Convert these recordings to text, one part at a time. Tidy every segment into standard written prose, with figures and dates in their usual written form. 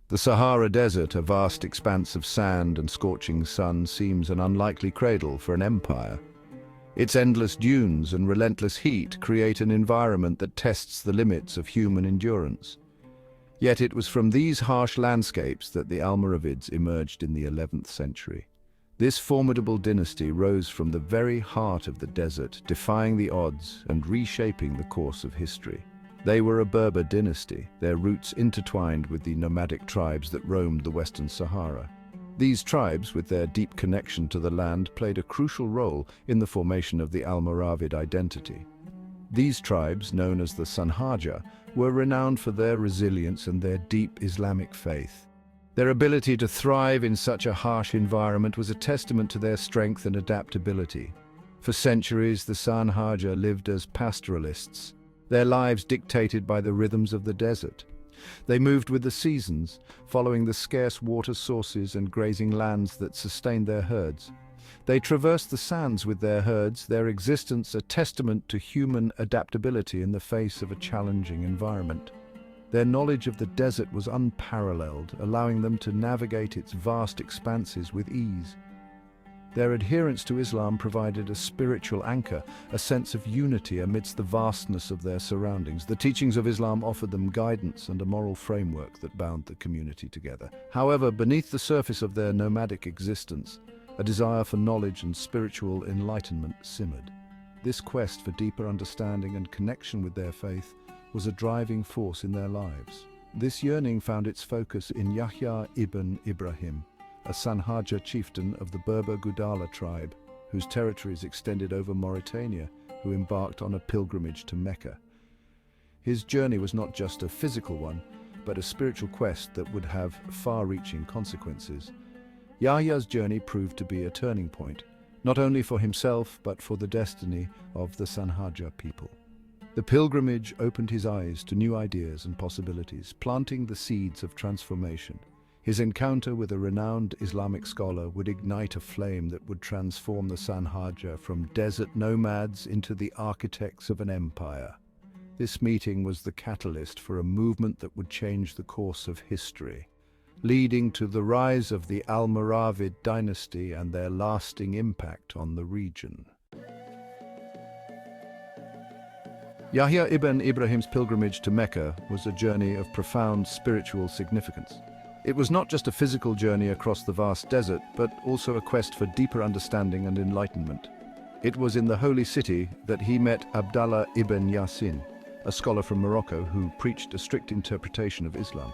The Sahara Desert, a vast expanse of sand and scorching sun, seems an unlikely cradle for an empire. Its endless dunes and relentless heat create an environment that tests the limits of human endurance. Yet it was from these harsh landscapes that the Almoravids emerged in the 11th century. This formidable dynasty rose from the very heart of the desert, defying the odds and reshaping the course of history. They were a Berber dynasty, their roots intertwined with the nomadic tribes that roamed the Western Sahara. These tribes, with their deep connection to the land, played a crucial role in the formation of the Almoravid identity. These tribes, known as the Sanhaja, were renowned for their resilience and their deep Islamic faith. Their ability to thrive in such a harsh environment was a testament to their strength and adaptability. For centuries, the Sanhaja lived as pastoralists, their lives dictated by the rhythms of the desert. They moved with the seasons, following the scarce water sources and grazing lands that sustained their herds. They traversed the sands with their herds, their existence a testament to human adaptability in the face of a challenging environment. Their knowledge of the desert was unparalleled, allowing them to navigate its vast expanses with ease. Their adherence to Islam provided a spiritual anchor, a sense of unity amidst the vastness of their surroundings. The teachings of Islam offered them guidance and a moral framework that bound the community together. However, beneath the surface of their nomadic existence, a desire for knowledge and spiritual enlightenment simmered. This quest for deeper understanding and connection with their faith was a driving force in their lives. This yearning found its focus in Yahya ibn Ibrahim, a Sanhaja chieftain of the Berber Gudala tribe, whose territories extended over Mauritania, who embarked on a pilgrimage to Mecca. His journey was not just a physical one, but a spiritual quest that would have far-reaching consequences. Yahya's journey proved to be a turning point, not only for himself, but for the destiny of the Sanhaja people. The pilgrimage opened his eyes to new ideas and possibilities, planting the seeds of transformation. His encounter with a renowned Islamic scholar would ignite a flame that would transform the Sanhaja from desert nomads into the architects of an empire. This meeting was the catalyst for a movement that would change the course of history, leading to the rise of the Almoravid dynasty and their lasting impact on the region. Yahya ibn Ibrahim's pilgrimage to Mecca was a journey of profound spiritual significance. It was not just a physical journey across the vast desert, but also a quest for deeper understanding and enlightenment. It was in the holy city that he met Abdallah ibn Yasin, a scholar from Morocco who preached a strict interpretation of Islam.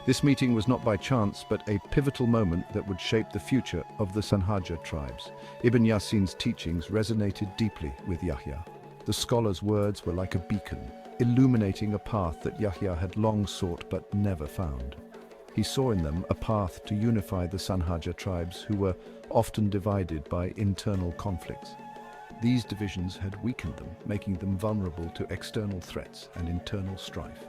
This meeting was not by chance, but a pivotal moment that would shape the future of the Sanhaja tribes. Ibn Yasin's teachings resonated deeply with Yahya. The scholar's words were like a beacon, illuminating a path that Yahya had long sought but never found. He saw in them a path to unify the Sanhaja tribes, who were often divided by internal conflicts. These divisions had weakened them, making them vulnerable to external threats and internal strife.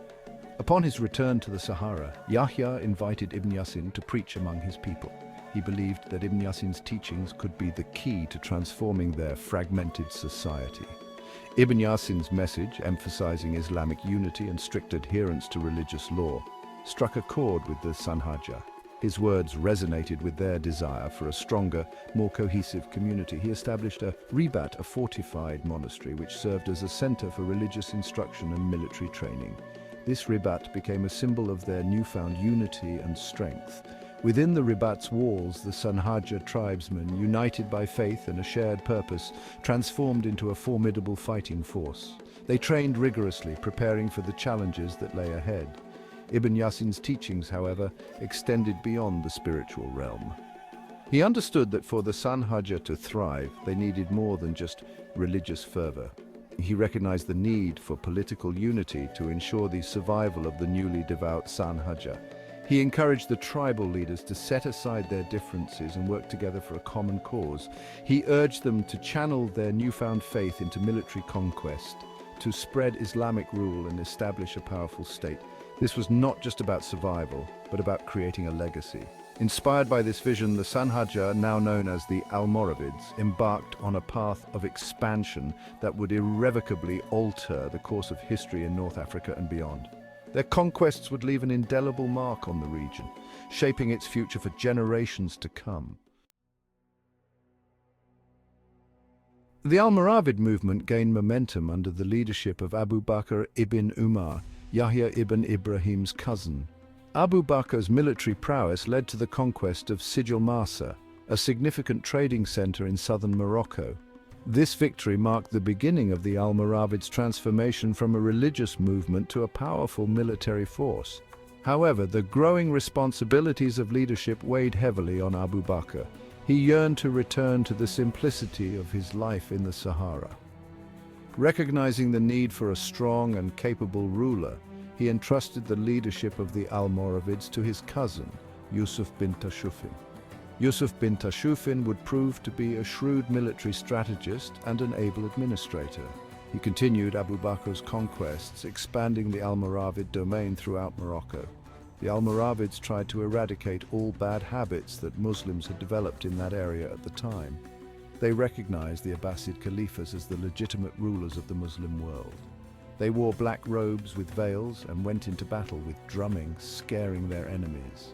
Upon his return to the Sahara, Yahya invited Ibn Yasin to preach among his people. He believed that Ibn Yasin's teachings could be the key to transforming their fragmented society. Ibn Yasin's message, emphasizing Islamic unity and strict adherence to religious law, struck a chord with the Sanhaja. His words resonated with their desire for a stronger, more cohesive community. He established a ribat, a fortified monastery, which served as a center for religious instruction and military training. This ribat became a symbol of their newfound unity and strength. Within the ribat's walls, the Sanhaja tribesmen, united by faith and a shared purpose, transformed into a formidable fighting force. They trained rigorously, preparing for the challenges that lay ahead. Ibn Yasin's teachings, however, extended beyond the spiritual realm. He understood that for the Sanhaja to thrive, they needed more than just religious fervor. He recognized the need for political unity to ensure the survival of the newly devout Sanhaja. He encouraged the tribal leaders to set aside their differences and work together for a common cause. He urged them to channel their newfound faith into military conquest, to spread Islamic rule and establish a powerful state. This was not just about survival, but about creating a legacy. Inspired by this vision, the Sanhaja, now known as the Almoravids, embarked on a path of expansion that would irrevocably alter the course of history in North Africa and beyond. Their conquests would leave an indelible mark on the region, shaping its future for generations to come. The Almoravid movement gained momentum under the leadership of Abu Bakr ibn Umar, Yahya ibn Ibrahim's cousin. Abu Bakr's military prowess led to the conquest of Sijil Masa, a significant trading center in southern Morocco. This victory marked the beginning of the Almoravids' transformation from a religious movement to a powerful military force. However, the growing responsibilities of leadership weighed heavily on Abu Bakr. He yearned to return to the simplicity of his life in the Sahara. Recognizing the need for a strong and capable ruler, he entrusted the leadership of the Almoravids to his cousin, Yusuf bin Tashufin. Yusuf bin Tashufin would prove to be a shrewd military strategist and an able administrator. He continued Abu Bakr's conquests, expanding the Almoravid domain throughout Morocco. The Almoravids tried to eradicate all bad habits that Muslims had developed in that area at the time. They recognized the Abbasid Caliphs as the legitimate rulers of the Muslim world. They wore black robes with veils and went into battle with drumming, scaring their enemies.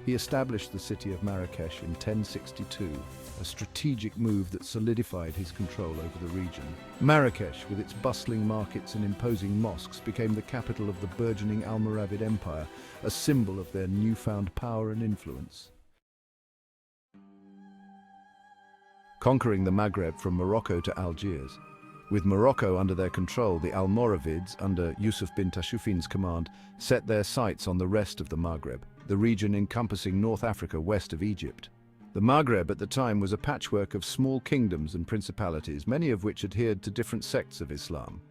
He established the city of Marrakesh in 1062, a strategic move that solidified his control over the region. Marrakesh, with its bustling markets and imposing mosques, became the capital of the burgeoning Almoravid Empire, a symbol of their newfound power and influence. Conquering the Maghreb from Morocco to Algiers. With Morocco under their control, the Almoravids, under Yusuf bin Tashufin's command, set their sights on the rest of the Maghreb, the region encompassing North Africa west of Egypt. The Maghreb at the time was a patchwork of small kingdoms and principalities, many of which adhered to different sects of Islam.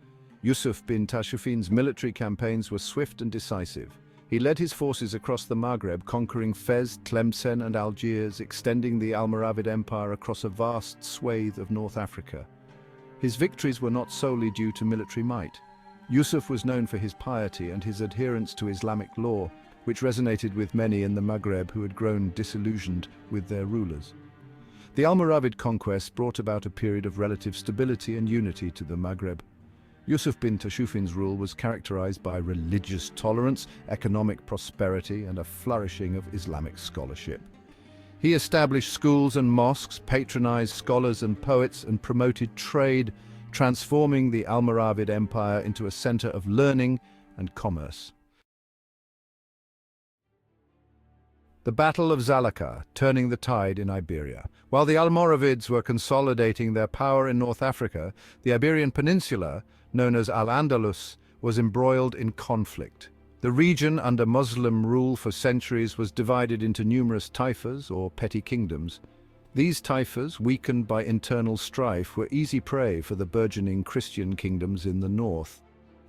Yusuf bin Tashufin's military campaigns were swift and decisive. He led his forces across the Maghreb, conquering Fez, Tlemcen and Algiers, extending the Almoravid Empire across a vast swathe of North Africa. His victories were not solely due to military might. Yusuf was known for his piety and his adherence to Islamic law, which resonated with many in the Maghreb who had grown disillusioned with their rulers. The Almoravid conquests brought about a period of relative stability and unity to the Maghreb. Yusuf bin Tashufin's rule was characterized by religious tolerance, economic prosperity, and a flourishing of Islamic scholarship. He established schools and mosques, patronized scholars and poets, and promoted trade, transforming the Almoravid Empire into a center of learning and commerce. The Battle of Zalaka, turning the tide in Iberia. While the Almoravids were consolidating their power in North Africa, the Iberian Peninsula, known as Al-Andalus, was embroiled in conflict. The region, under Muslim rule for centuries, was divided into numerous taifas, or petty kingdoms. These taifas, weakened by internal strife, were easy prey for the burgeoning Christian kingdoms in the north.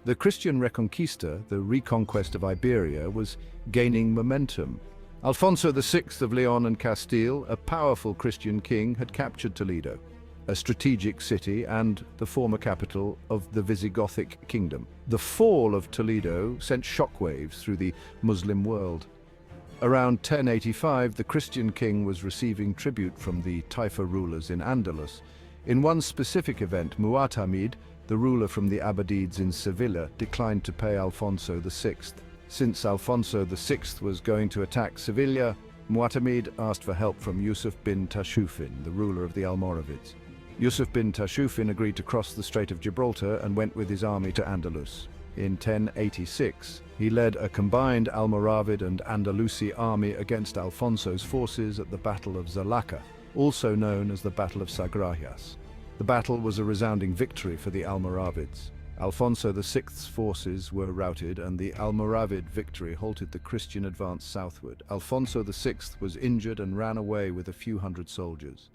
The Christian Reconquista, the reconquest of Iberia, was gaining momentum. Alfonso VI of Leon and Castile, a powerful Christian king, had captured Toledo, a strategic city and the former capital of the Visigothic kingdom. The fall of Toledo sent shockwaves through the Muslim world. Around 1085, the Christian king was receiving tribute from the Taifa rulers in Andalus. In one specific event, Mu'tamid, the ruler from the Abbadids in Sevilla, declined to pay Alfonso VI. Since Alfonso VI was going to attack Sevilla, Mu'tamid asked for help from Yusuf bin Tashufin, the ruler of the Almoravids. Yusuf bin Tashufin agreed to cross the Strait of Gibraltar and went with his army to Andalus. In 1086, he led a combined Almoravid and Andalusi army against Alfonso's forces at the Battle of Zalaka, also known as the Battle of Sagrajas. The battle was a resounding victory for the Almoravids. Alfonso VI's forces were routed and the Almoravid victory halted the Christian advance southward. Alfonso VI was injured and ran away with a few hundred soldiers.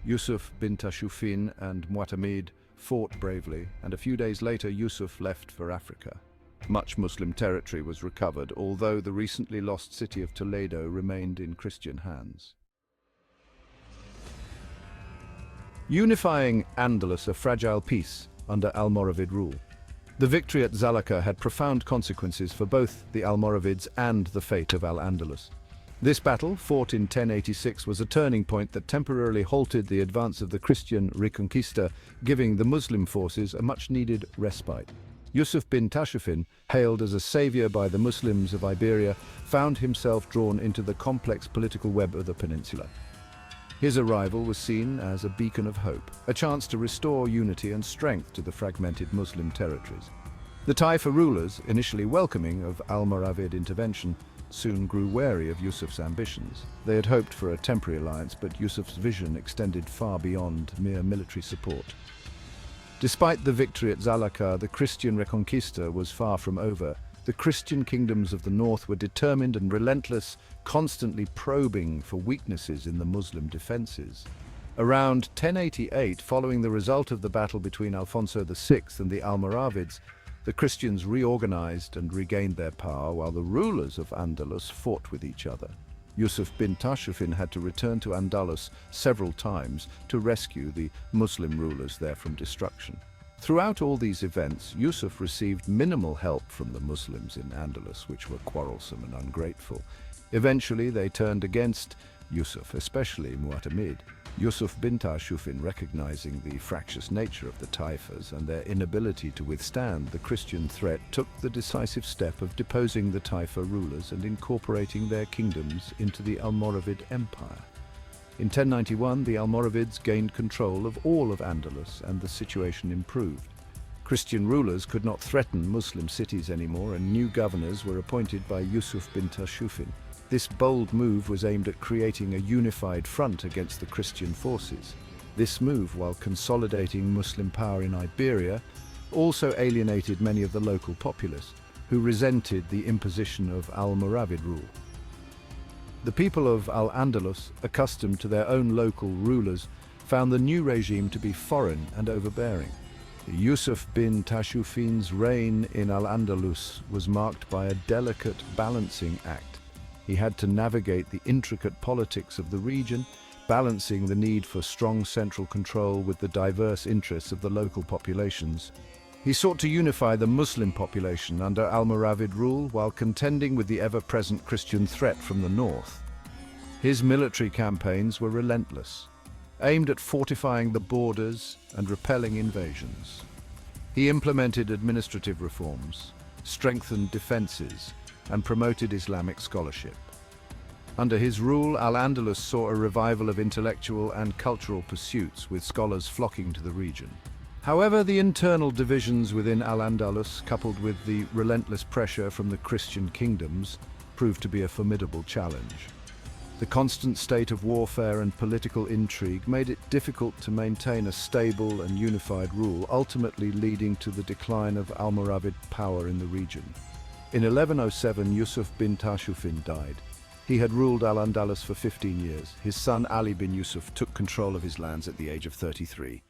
Yusuf bin Tashufin and Mu'tamid fought bravely, and a few days later Yusuf left for Africa. Much Muslim territory was recovered, although the recently lost city of Toledo remained in Christian hands. Unifying Andalus, a fragile peace under Almoravid rule. The victory at Zalaka had profound consequences for both the Almoravids and the fate of Al-Andalus. This battle, fought in 1086, was a turning point that temporarily halted the advance of the Christian Reconquista, giving the Muslim forces a much-needed respite. Yusuf bin Tashfin, hailed as a savior by the Muslims of Iberia, found himself drawn into the complex political web of the peninsula. His arrival was seen as a beacon of hope, a chance to restore unity and strength to the fragmented Muslim territories. The Taifa rulers, initially welcoming of Almoravid intervention, soon grew wary of Yusuf's ambitions. They had hoped for a temporary alliance, but Yusuf's vision extended far beyond mere military support. Despite the victory at Zalaka, the Christian Reconquista was far from over. The Christian kingdoms of the north were determined and relentless, constantly probing for weaknesses in the Muslim defenses. Around 1088, following the result of the battle between Alfonso VI and the Almoravids, the Christians reorganized and regained their power while the rulers of Andalus fought with each other. Yusuf bin Tashfin had to return to Andalus several times to rescue the Muslim rulers there from destruction. Throughout all these events, Yusuf received minimal help from the Muslims in Andalus, which were quarrelsome and ungrateful. Eventually, they turned against Yusuf, especially Mu'tamid. Yusuf bin Tashfin, recognizing the fractious nature of the Taifas and their inability to withstand the Christian threat, took the decisive step of deposing the Taifa rulers and incorporating their kingdoms into the Almoravid Empire. In 1091, the Almoravids gained control of all of Andalus and the situation improved. Christian rulers could not threaten Muslim cities anymore, and new governors were appointed by Yusuf bin Tashfin. This bold move was aimed at creating a unified front against the Christian forces. This move, while consolidating Muslim power in Iberia, also alienated many of the local populace, who resented the imposition of Almoravid rule. The people of Al-Andalus, accustomed to their own local rulers, found the new regime to be foreign and overbearing. Yusuf bin Tashfin's reign in Al-Andalus was marked by a delicate balancing act. He had to navigate the intricate politics of the region, balancing the need for strong central control with the diverse interests of the local populations. He sought to unify the Muslim population under Almoravid rule while contending with the ever-present Christian threat from the north. His military campaigns were relentless, aimed at fortifying the borders and repelling invasions. He implemented administrative reforms, strengthened defenses, and promoted Islamic scholarship. Under his rule, Al-Andalus saw a revival of intellectual and cultural pursuits, with scholars flocking to the region. However, the internal divisions within Al-Andalus, coupled with the relentless pressure from the Christian kingdoms, proved to be a formidable challenge. The constant state of warfare and political intrigue made it difficult to maintain a stable and unified rule, ultimately leading to the decline of Almoravid power in the region. In 1107, Yusuf bin Tashfin died. He had ruled Al-Andalus for 15 years. His son Ali bin Yusuf took control of his lands at the age of 33.